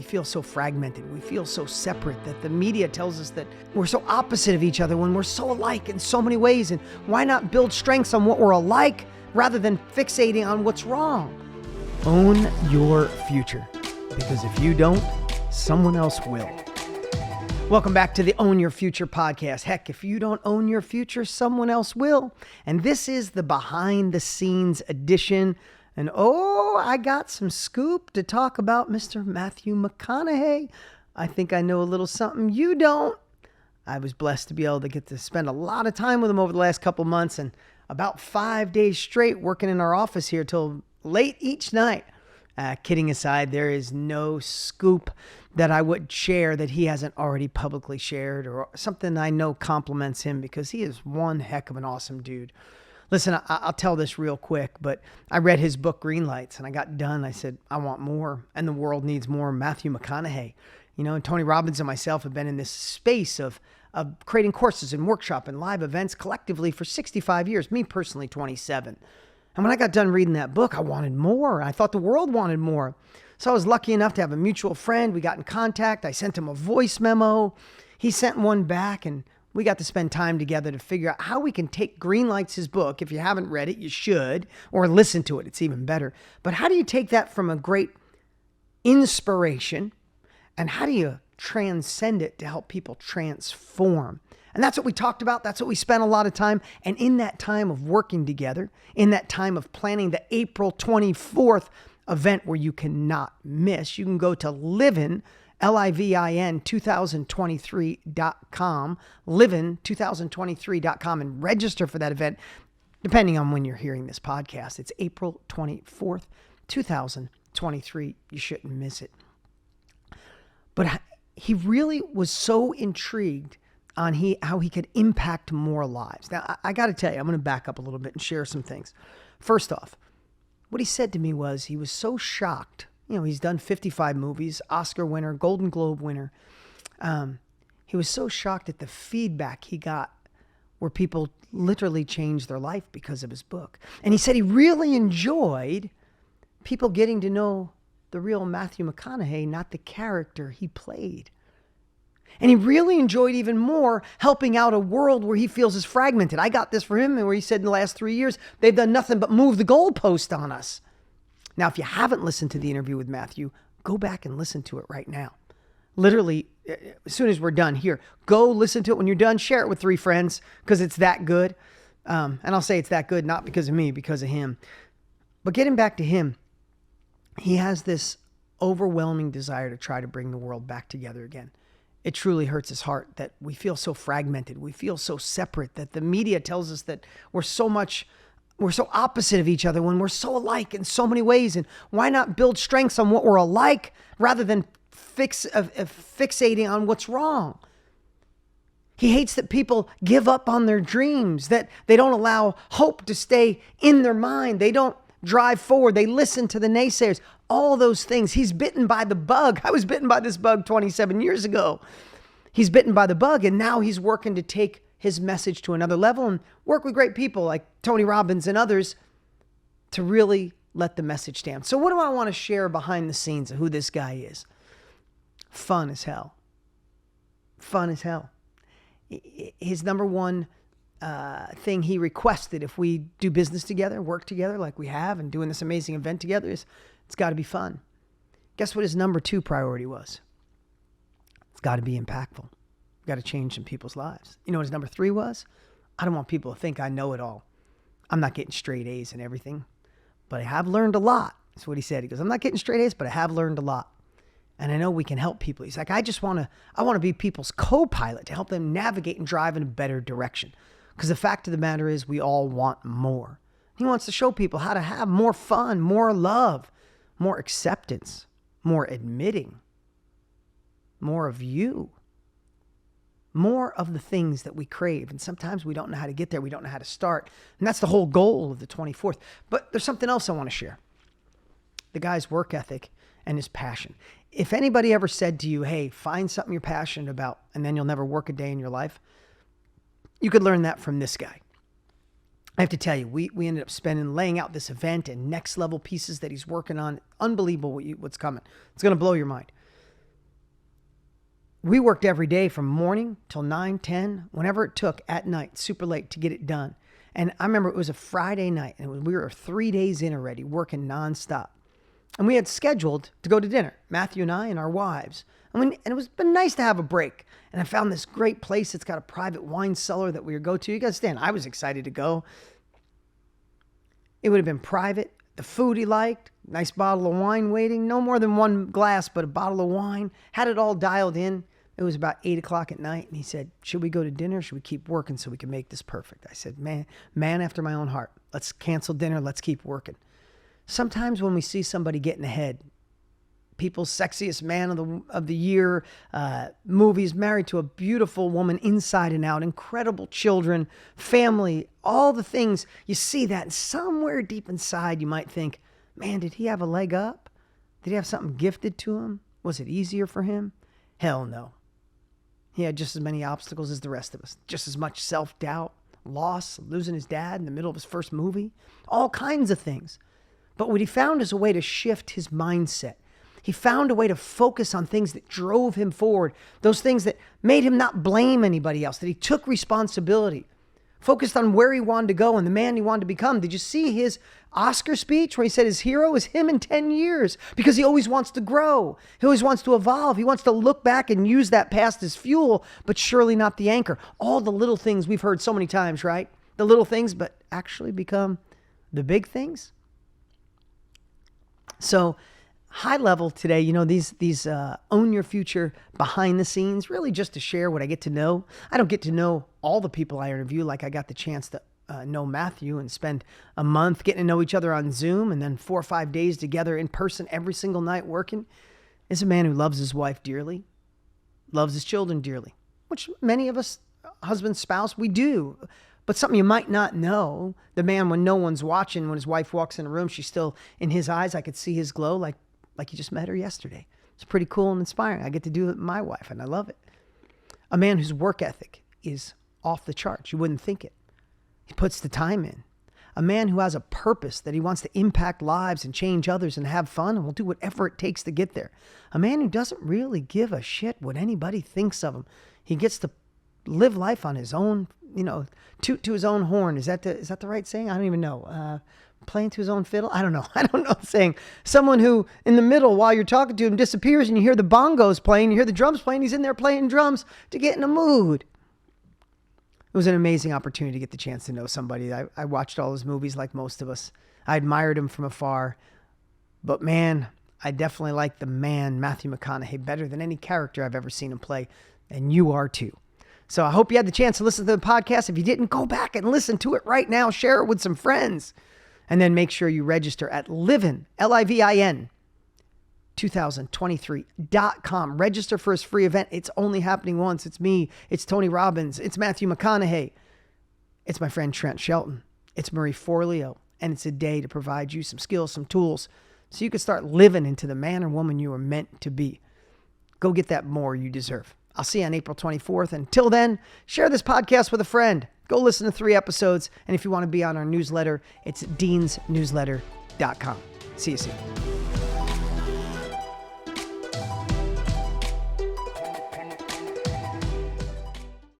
we feel so fragmented. We feel so separate that the media tells us that we're so opposite of each other when we're so alike in so many ways. And why not build strengths on what we're alike rather than fixating on what's wrong? Own your future, because if you don't, someone else will. Welcome back to the Own Your Future podcast. Heck, if you don't own your future, someone else will. And this is the behind the scenes edition. And I got some scoop to talk about Mr. Matthew McConaughey. I think I know a little something you don't. I was blessed to be able to get to spend a lot of time with him over the last couple months, and about 5 days straight working in our office here till late each night. Kidding aside, there is no scoop that I would share that he hasn't already publicly shared, or something I know compliments him, because he is one heck of an awesome dude. Listen, I'll tell this real quick, but I read his book, Greenlights, and I got done. I said, I want more, and the world needs more Matthew McConaughey. You know, and Tony Robbins and myself have been in this space of creating courses and workshop and live events collectively for 65 years, me personally 27. And when I got done reading that book, I wanted more. I thought the world wanted more. So I was lucky enough to have a mutual friend. We got in contact. I sent him a voice memo. He sent one back, and we got to spend time together to figure out how we can take Greenlights, his book. If you haven't read it, you should, or listen to it. It's even better. But how do you take that from a great inspiration, and how do you transcend it to help people transform? And that's what we talked about. That's what we spent a lot of time. And in that time of working together, in that time of planning the April 24th event where you cannot miss, you can go to Livin, Livin 2023.com, livin2023.com, and register for that event, depending on when you're hearing this podcast. It's April 24th, 2023. You shouldn't miss it. But he really was so intrigued on how he could impact more lives. Now, I got to tell you, I'm going to back up a little bit and share some things. First off, what he said to me was he was so shocked. You know, he's done 55 movies, Oscar winner, Golden Globe winner. He was so shocked at the feedback he got where people literally changed their life because of his book. And he said he really enjoyed people getting to know the real Matthew McConaughey, not the character he played. And he really enjoyed even more helping out a world where he feels is fragmented. I got this for him, and where he said in the last 3 years, they've done nothing but move the goalpost on us. Now, if you haven't listened to the interview with Matthew, go back and listen to it right now. Literally, as soon as we're done here, go listen to it. When you're done, share it with 3 friends, because it's that good. And I'll say it's that good, not because of me, because of him. But getting back to him, he has this overwhelming desire to try to bring the world back together again. It truly hurts his heart that we feel so fragmented. We feel so separate that the media tells us that we're so opposite of each other when we're so alike in so many ways. And why not build strengths on what we're alike rather than fixating on what's wrong? He hates that people give up on their dreams, that they don't allow hope to stay in their mind. They don't drive forward. They listen to the naysayers. All those things. He's bitten by the bug. I was bitten by this bug 27 years ago. He's bitten by the bug, and now he's working to take his message to another level and work with great people like Tony Robbins and others to really let the message stand. So what do I want to share behind the scenes of who this guy is? Fun as hell. Fun as hell. His number one thing he requested, if we do business together, work together like we have, and doing this amazing event together, is it's got to be fun. Guess what his number 2 priority was? It's got to be impactful. Got to change some people's lives. You know what his number 3 was? I don't want people to think I know it all. I'm not getting straight A's and everything, but I have learned a lot. That's what he said. He goes, I'm not getting straight A's, but I have learned a lot. And I know we can help people. He's like, I want to be people's co-pilot to help them navigate and drive in a better direction. Because the fact of the matter is we all want more. He wants to show people how to have more fun, more love, more acceptance, more admitting, more of you, more of the things that we crave. And sometimes we don't know how to get there. We don't know how to start. And that's the whole goal of the 24th. But there's something else I want to share. The guy's work ethic and his passion. If anybody ever said to you, hey, find something you're passionate about and then you'll never work a day in your life, you could learn that from this guy. I have to tell you, we ended up laying out this event and next level pieces that he's working on. Unbelievable what's coming. It's going to blow your mind. we worked every day from morning till 9, 10, whenever it took at night, super late to get it done. And I remember it was a Friday night and we were 3 days in already working nonstop. And we had scheduled to go to dinner, Matthew and I and our wives. And it was been nice to have a break. And I found this great place. It's got a private wine cellar that we would go to. You guys understand, I was excited to go. It would have been private. The food he liked, nice bottle of wine waiting, no more than one glass, but a bottle of wine. Had it all dialed in. It was about 8 o'clock at night. And he said, should we go to dinner? Or should we keep working so we can make this perfect? I said, man after my own heart. Let's cancel dinner. Let's keep working. Sometimes when we see somebody getting ahead, people's sexiest man of the year, movies, married to a beautiful woman inside and out, incredible children, family, all the things, you see that. And somewhere deep inside, you might think, man, did he have a leg up? Did he have something gifted to him? Was it easier for him? Hell no. He had just as many obstacles as the rest of us, just as much self-doubt, loss, losing his dad in the middle of his first movie, all kinds of things. But what he found is a way to shift his mindset. He found a way to focus on things that drove him forward, those things that made him not blame anybody else, that he took responsibility, focused on where he wanted to go and the man he wanted to become. Did you see his Oscar speech where he said his hero is him in 10 years? Because he always wants to grow. He always wants to evolve. He wants to look back and use that past as fuel, but surely not the anchor. All the little things we've heard so many times, right? The little things, but actually become the big things. So high level today, these own your future behind the scenes, really just to share what I get to know. I don't get to know all the people I interview like I got the chance to know Matthew and spend a month getting to know each other on Zoom and then 4 or 5 days together in person every single night working. Is a man who loves his wife dearly, loves his children dearly, which many of us, husband, spouse, we do. But something you might not know, the man when no one's watching, when his wife walks in a room, she's still in his eyes. I could see his glow like you just met her yesterday. It's pretty cool and inspiring. I get to do it with my wife and I love it. A man whose work ethic is off the charts. You wouldn't think it. He puts the time in. A man who has a purpose that he wants to impact lives and change others and have fun and will do whatever it takes to get there. A man who doesn't really give a shit what anybody thinks of him. He gets to live life on his own, toot to his own horn. Is that the right saying? I don't even know. Playing to his own fiddle? I don't know the saying. Someone who in the middle while you're talking to him disappears and you hear the bongos playing, you hear the drums playing, he's in there playing drums to get in a mood. It was an amazing opportunity to get the chance to know somebody. I watched all his movies like most of us. I admired him from afar. But man, I definitely like the man, Matthew McConaughey, better than any character I've ever seen him play. And you are too. So I hope you had the chance to listen to the podcast. If you didn't, go back and listen to it right now. Share it with some friends. And then make sure you register at Livin, Livin, 2023.com. Register for his free event. It's only happening once. It's me. It's Tony Robbins. It's Matthew McConaughey. It's my friend Trent Shelton. It's Marie Forleo. And it's a day to provide you some skills, some tools, so you can start living into the man or woman you are meant to be. Go get that more you deserve. I'll see you on April 24th. Until then, share this podcast with a friend. Go listen to 3 episodes. And if you want to be on our newsletter, it's deansnewsletter.com. See you soon.